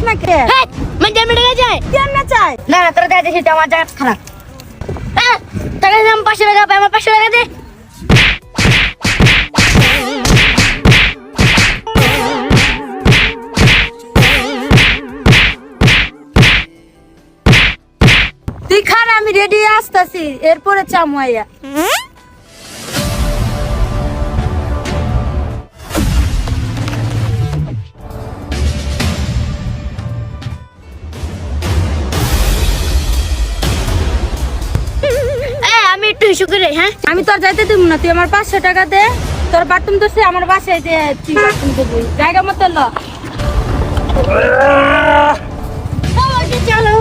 না কে মানে কেমনে টাকা চাই কেমনে চাই না না তোরা টাকা দিছিস আমার জায়গা খারাপ টাকা দাম 500 টাকা পাই আমার 500 টাকা দে তুই খান আমি রেডি আসতাছি এরপরে চামুয়াইয়া আমি একটু হিসু করে হ্যাঁ আমি তোর যাইতে দিব না তুই আমার 500 টাকা দে তোর বাথরুম তো সে আমার বাসায় দে তুই বাথরুম দিবি জায়গা মতো ল চলো